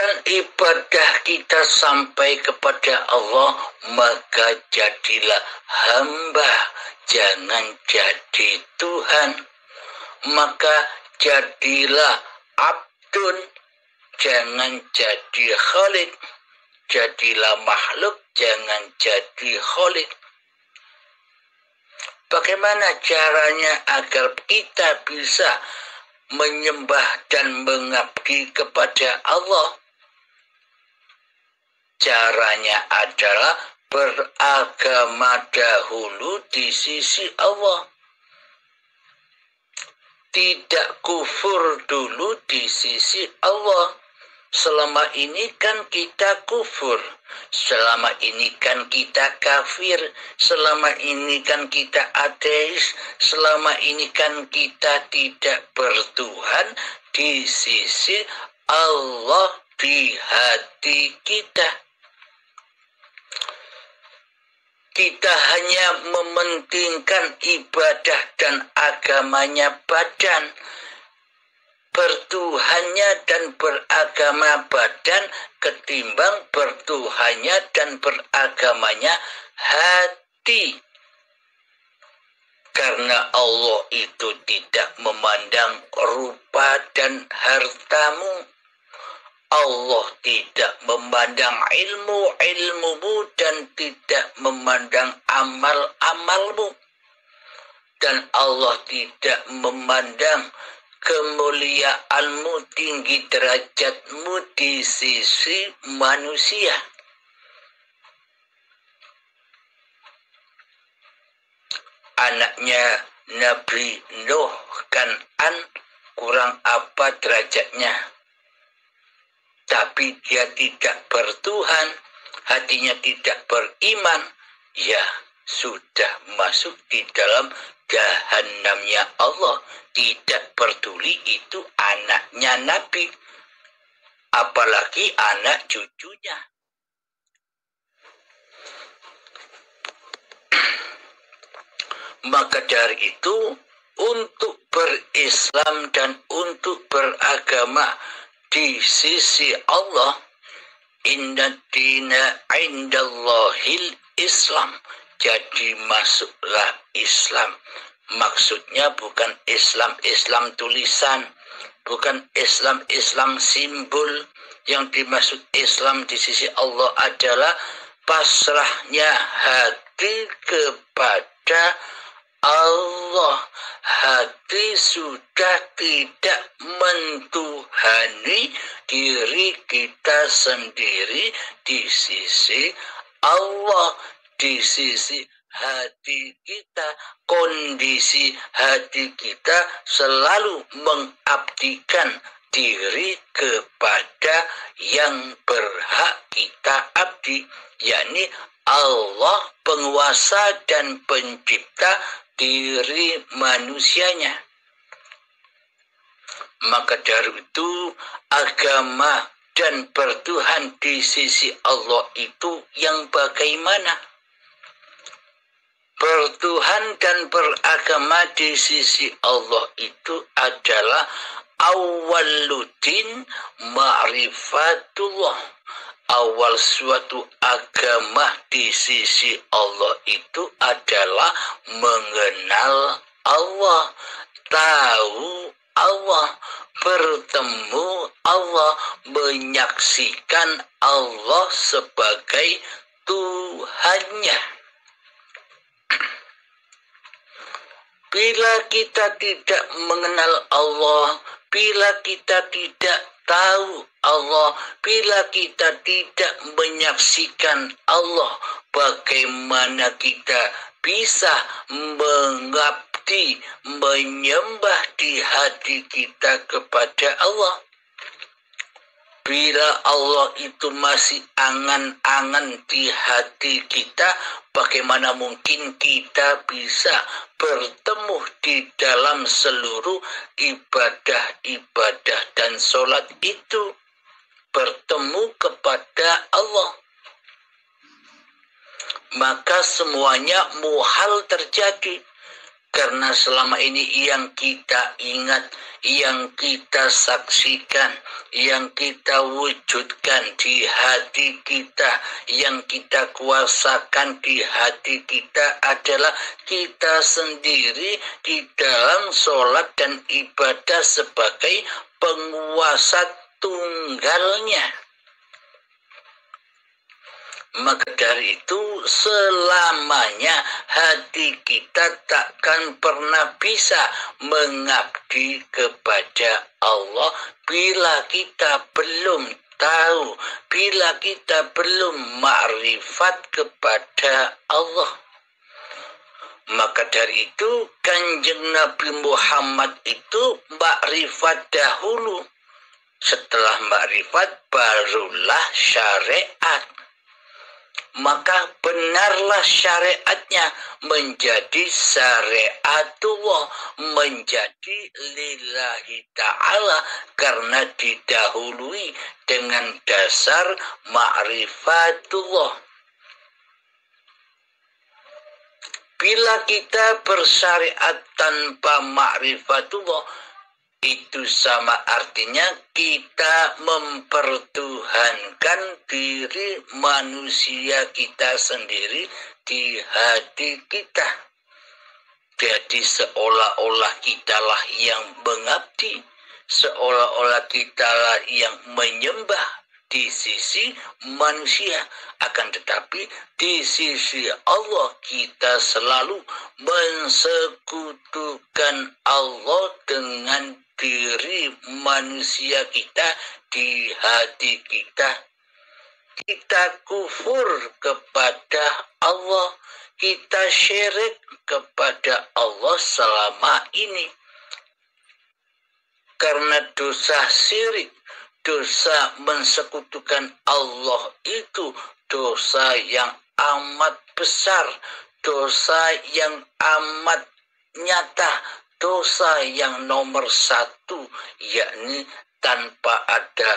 kekuatan ibadah kita sampai kepada Allah, maka jadilah hamba, jangan jadi Tuhan. Maka jadilah abdun, jangan jadi khalik. Jadilah makhluk, jangan jadi khalik. Bagaimana caranya agar kita bisa menyembah dan mengabdi kepada Allah? Caranya adalah beragama dahulu di sisi Allah. Tidak kufur dulu di sisi Allah. Selama ini kan kita kufur, selama ini kan kita kafir, selama ini kan kita ateis, selama ini kan kita tidak bertuhan di sisi Allah di hati kita. Kita hanya mementingkan ibadah dan agamanya badan. Bertuhannya dan beragama badan ketimbang bertuhannya dan beragamanya hati. Karena Allah itu tidak memandang rupa dan hartamu. Allah tidak memandang ilmu-ilmumu dan tidak memandang amal-amalmu. Dan Allah tidak memandang kemuliaanmu, tinggi derajatmu di sisi manusia. Anaknya Nabi Nuh, Kan'an, kurang apa derajatnya? Tapi dia tidak bertuhan, hatinya tidak beriman, ya sudah masuk di dalam jahannamnya Allah. Tidak peduli itu anaknya Nabi, apalagi anak cucunya. Maka dari itu, untuk berislam dan untuk beragama di sisi Allah, inna dina indallahil Islam. Jadi masuklah Islam. Maksudnya bukan Islam tulisan, bukan Islam simbol. Yang dimaksud Islam di sisi Allah adalah pasrahnya hati kepada Allah. Hati sudah tidak mentuhani diri kita sendiri di sisi Allah. Di sisi hati kita, kondisi hati kita selalu mengabdikan diri kepada yang berhak kita abdi, yakni Allah, penguasa dan pencipta diri manusianya. Maka dari itu agama dan bertuhan di sisi Allah itu yang bagaimana? Bertuhan dan beragama di sisi Allah itu adalah awwaluddin ma'rifatullah. Awal suatu agama di sisi Allah itu adalah mengenal Allah, tahu Allah, bertemu Allah, menyaksikan Allah sebagai Tuhannya. Bila kita tidak mengenal Allah, bila kita tidak tahu Allah, bila kita tidak menyaksikan Allah, bagaimana kita bisa mengabdi, menyembah di hati kita kepada Allah? Bila Allah itu masih angan-angan di hati kita, bagaimana mungkin kita bisa bertemu di dalam seluruh ibadah-ibadah dan sholat itu? Bertemu kepada Allah. Maka semuanya muhal terjadi. Karena selama ini yang kita ingat, yang kita saksikan, yang kita wujudkan di hati kita, yang kita kuasakan di hati kita adalah kita sendiri di dalam sholat dan ibadah sebagai penguasa tunggalnya. Maka dari itu selamanya hati kita takkan pernah bisa mengabdi kepada Allah bila kita belum tahu, bila kita belum ma'rifat kepada Allah. Maka dari itu Kanjeng Nabi Muhammad itu ma'rifat dahulu. Setelah ma'rifat barulah syariat. Maka benarlah syariatnya menjadi syariatullah, menjadi lillahi ta'ala, karena didahului dengan dasar ma'rifatullah. Bila kita bersyariat tanpa ma'rifatullah, itu sama artinya kita mempertuhankan diri manusia kita sendiri di hati kita. Jadi seolah-olah kitalah yang mengabdi, seolah-olah kitalah yang menyembah di sisi manusia. Akan tetapi di sisi Allah kita selalu mensekutukan Allah dengan diri manusia kita di hati kita. Kita kufur kepada Allah, kita syirik kepada Allah selama ini. Karena dosa syirik, dosa mensekutukan Allah itu dosa yang amat besar, dosa yang amat nyata, dosa yang nomor satu, yakni tanpa ada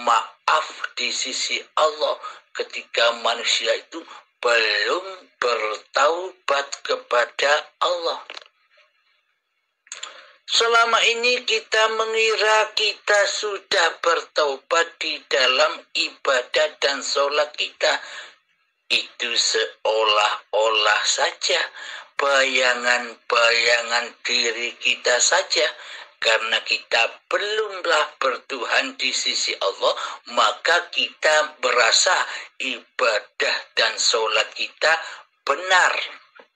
maaf di sisi Allah ketika manusia itu belum bertaubat kepada Allah. Selama ini kita mengira kita sudah bertaubat di dalam ibadah dan sholat kita. Itu seolah-olah saja bayangan-bayangan diri kita saja. Karena kita belumlah bertuhan di sisi Allah, maka kita berasa ibadah dan sholat kita benar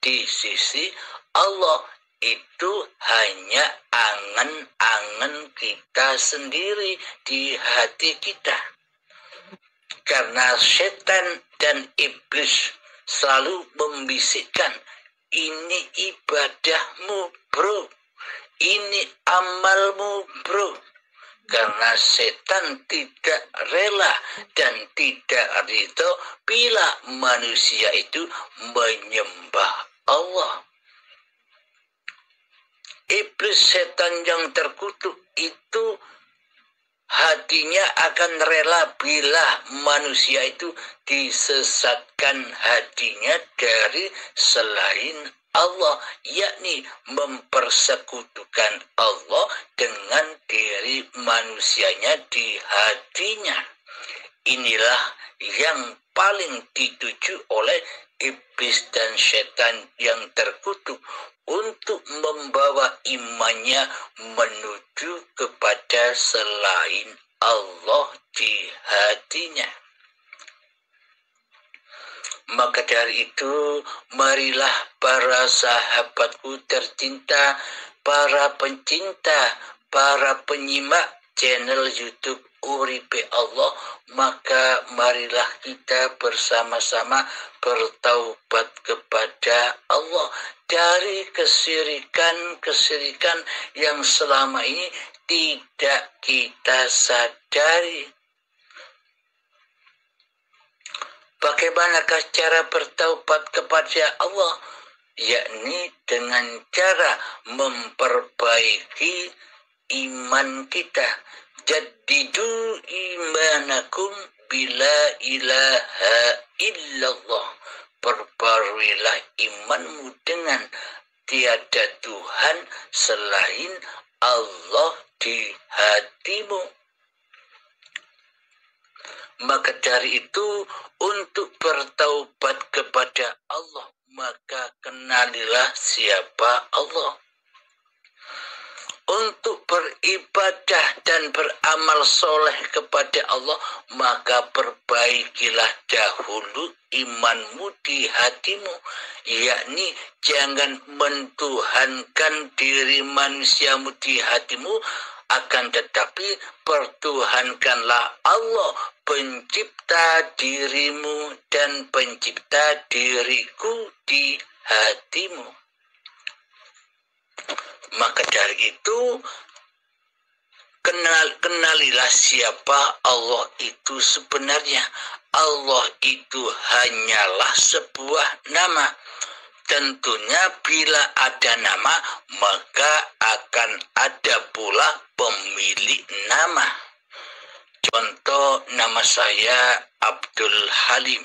di sisi Allah. Itu hanya angan-angan kita sendiri di hati kita. Karena setan dan iblis selalu membisikkan, ini ibadahmu bro, ini amalmu bro. Karena setan tidak rela dan tidak ridho bila manusia itu menyembah Allah. Iblis, setan yang terkutuk itu hatinya akan rela bila manusia itu disesatkan hatinya dari selain Allah, yakni mempersekutukan Allah dengan diri manusianya di hatinya. Inilah yang paling dituju oleh iblis dan setan yang terkutuk untuk membawa imannya menuju kepada selain Allah di hatinya. Maka dari itu, marilah para sahabatku tercinta, para pencinta, para penyimak channel YouTube Uripe Allah, maka marilah kita bersama-sama bertaubat kepada Allah dari kesirikan-kesirikan yang selama ini tidak kita sadari. Bagaimanakah cara bertaubat kepada Allah? Yakni dengan cara memperbaiki iman kita. Jaddidu imanakum bila ilaha illallah. Perbaruilah imanmu dengan tiada Tuhan selain Allah di hatimu. Maka dari itu, untuk bertaubat kepada Allah, maka kenalilah siapa Allah. Untuk beribadah dan beramal soleh kepada Allah, maka perbaikilah dahulu imanmu di hatimu, yakni jangan mentuhankan diri manusiamu di hatimu, akan tetapi pertuhankanlah Allah, pencipta dirimu dan pencipta diriku di hatimu. Maka dari itu, kenalilah siapa Allah itu sebenarnya. Allah itu hanyalah sebuah nama. Tentunya bila ada nama, maka akan ada pula pemilik nama. Contoh, nama saya Abdul Halim.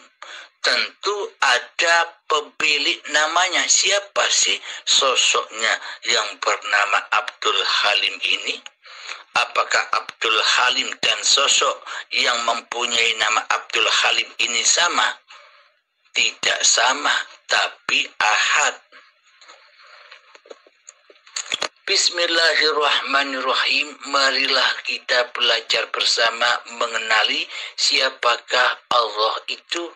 Tentu ada pemilik namanya. Siapa sih sosoknya yang bernama Abdul Halim ini? Apakah Abdul Halim dan sosok yang mempunyai nama Abdul Halim ini sama? Tidak sama, tapi ahad. Bismillahirrahmanirrahim. Marilah kita belajar bersama mengenali siapakah Allah itu.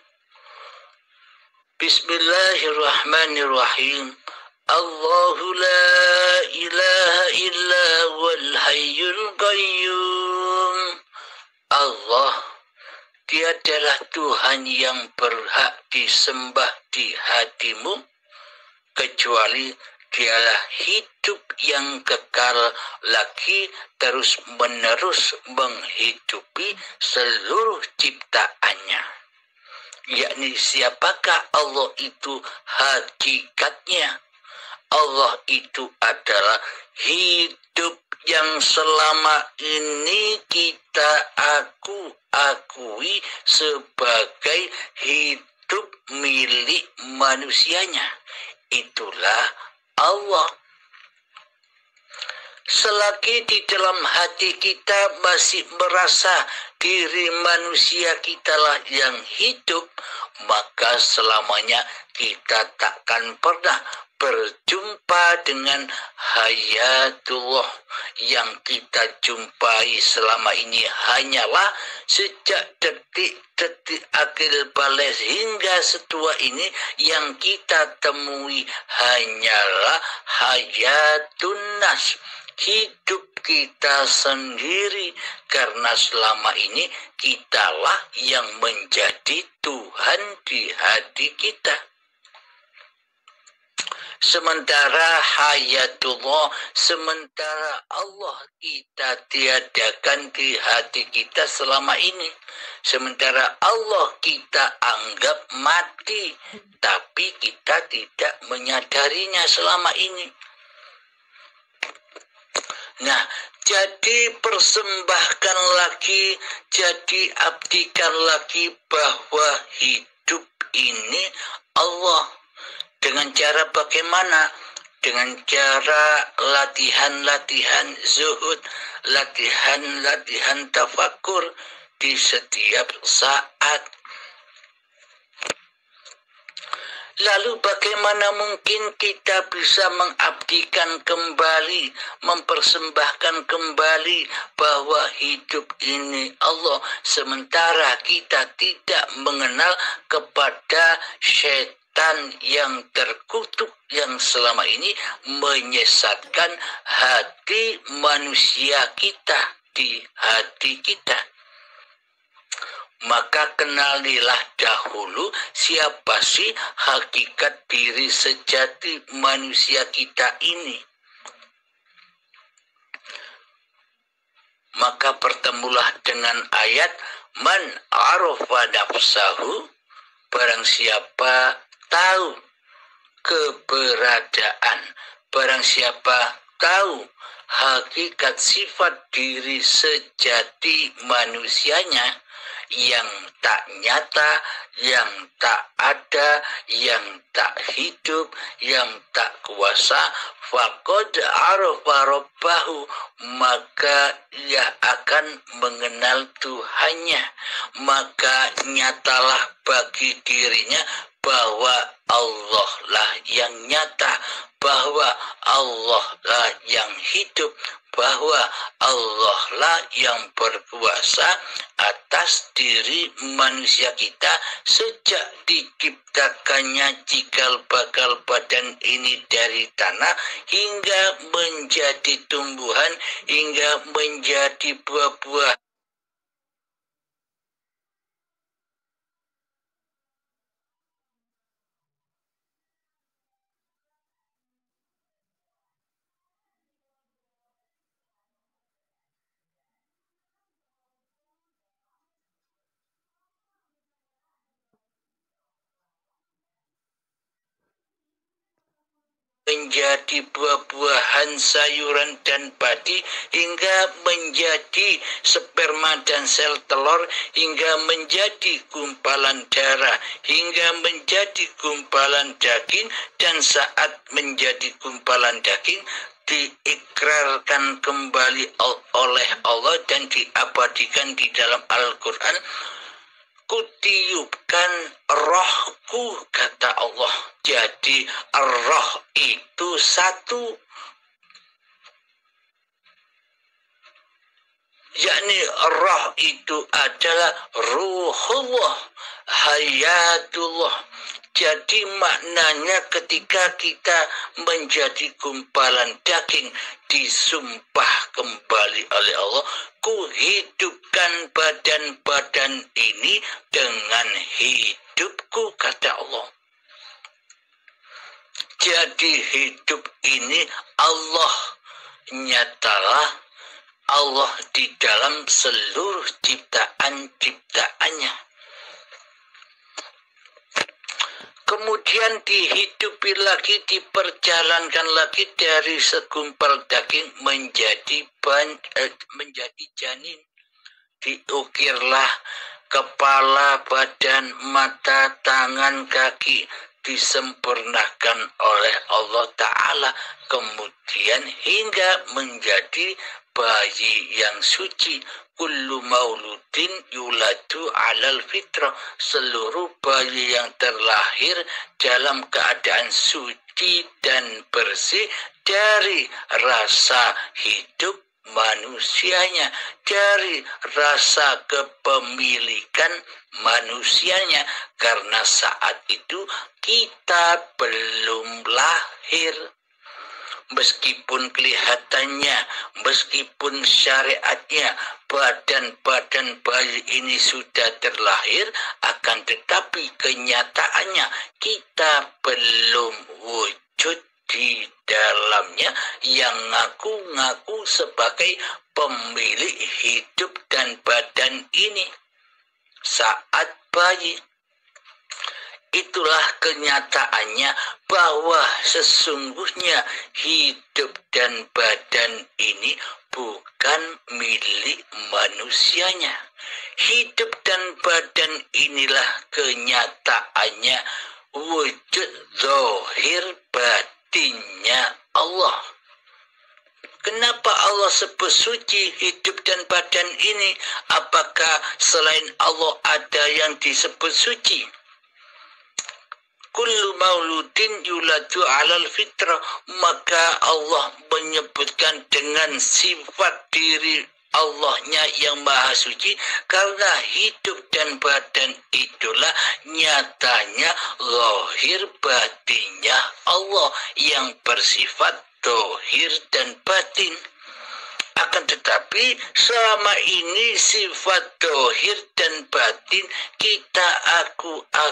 Bismillahirrahmanirrahim. Allahu la ilaha illa wal hayyul qayyum. Allah, tiadalah Tuhan yang berhak disembah di hatimu, kecuali Dialah hidup yang kekal lagi terus menerus menghidupi seluruh ciptaannya. Yakni siapakah Allah itu hakikatnya? Allah itu adalah hidup yang selama ini kita akui sebagai hidup milik manusianya. Itulah Allah. Selagi di dalam hati kita masih merasa diri manusia kitalah yang hidup, maka selamanya kita takkan pernah berjumpa dengan hayatullah. Yang kita jumpai selama ini hanyalah sejak detik-detik akhir bales hingga setua ini, yang kita temui hanyalah hayatun nas, hidup kita sendiri, karena selama ini kitalah yang menjadi Tuhan di hati kita. Sementara hayatullah, sementara Allah kita tiadakan di hati kita selama ini. Sementara Allah kita anggap mati, tapi kita tidak menyadarinya selama ini. Nah, jadi persembahkan lagi, jadi abdikan lagi bahwa hidup ini Allah. Dengan cara bagaimana? Dengan cara latihan-latihan zuhud, latihan-latihan tafakur di setiap saat. Lalu bagaimana mungkin kita bisa mengabdikan kembali, mempersembahkan kembali bahwa hidup ini Allah, sementara kita tidak mengenal kepada syaitan yang terkutuk yang selama ini menyesatkan hati manusia kita di hati kita. Maka kenalilah dahulu siapa sih hakikat diri sejati manusia kita ini. Maka bertemulah dengan ayat man arafa nafsahu, barang siapa tahu keberadaan, barang siapa tahu hakikat sifat diri sejati manusianya, yang tak nyata, yang tak ada, yang tak hidup, yang tak kuasa, faqad arafa rabbahu, maka ia akan mengenal Tuhannya. Maka nyatalah bagi dirinya bahwa Allah lah yang nyata, bahwa Allah lah yang hidup, bahwa Allah lah yang berkuasa atas diri manusia kita sejak diciptakannya cikal bakal badan ini dari tanah hingga menjadi tumbuhan, hingga menjadi buah-buah. Menjadi buah-buahan, sayuran dan padi, hingga menjadi sperma dan sel telur, hingga menjadi gumpalan darah, hingga menjadi gumpalan daging, dan saat menjadi gumpalan daging diikrarkan kembali oleh Allah dan diabadikan di dalam Al-Quran. Kutiupkan rohku, kata Allah. Jadi roh itu satu, yakni roh itu adalah ruhullah, hayatullah. Jadi maknanya ketika kita menjadi gumpalan daging, disumpah kembali oleh Allah, ku hidupkan badan-badan ini dengan hidupku, kata Allah. Jadi hidup ini Allah nyatalah Allah di dalam seluruh ciptaan-ciptaannya. Kemudian dihidupi lagi, diperjalankan lagi dari segumpal daging menjadi janin. Diukirlah kepala, badan, mata, tangan, kaki, disempurnakan oleh Allah Ta'ala. Kemudian hingga menjadi bayi yang suci. Kullu mauludin yuladu alal fitrah. Seluruh bayi yang terlahir dalam keadaan suci dan bersih dari rasa hidup manusianya, dari rasa kepemilikan manusianya, karena saat itu kita belum lahir. Meskipun kelihatannya, meskipun syariatnya, badan-badan bayi ini sudah terlahir, akan tetapi kenyataannya kita belum wujud di dalamnya yang ngaku-ngaku sebagai pemilik hidup dan badan ini saat bayi. Itulah kenyataannya bahwa sesungguhnya hidup dan badan ini bukan milik manusianya. Hidup dan badan inilah kenyataannya wujud zahir batinnya Allah. Kenapa Allah sebut suci hidup dan badan ini? Apakah selain Allah ada yang disebut suci? Kullu mauludin yuladu alal fitrah, maka Allah menyebutkan dengan sifat diri Allahnya yang maha suci, karena hidup dan badan itulah nyatanya zahir batinnya Allah yang bersifat zahir dan batin. Akan tetapi selama ini sifat zahir dan batin kita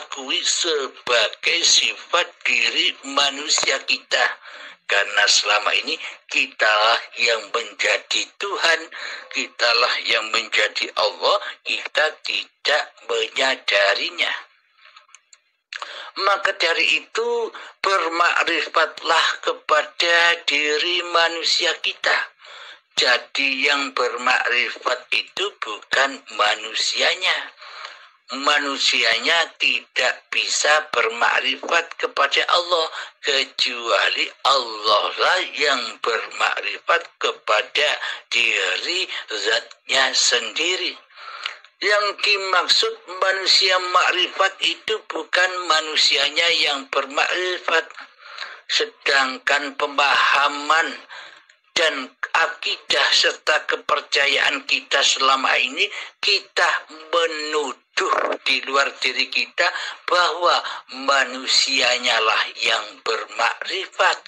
akui sebagai sifat diri manusia kita. Karena selama ini kitalah yang menjadi Tuhan, kitalah yang menjadi Allah, kita tidak menyadarinya. Maka dari itu bermakrifatlah kepada diri manusia kita. Jadi yang bermakrifat itu bukan manusianya, manusianya tidak bisa bermakrifat kepada Allah, kecuali Allah lah yang bermakrifat kepada diri zatnya sendiri. Yang dimaksud manusia makrifat itu bukan manusianya yang bermakrifat, sedangkan pemahaman dan akidah serta kepercayaan kita selama ini kita menuduh di luar diri kita bahwa manusianya lah yang bermakrifat.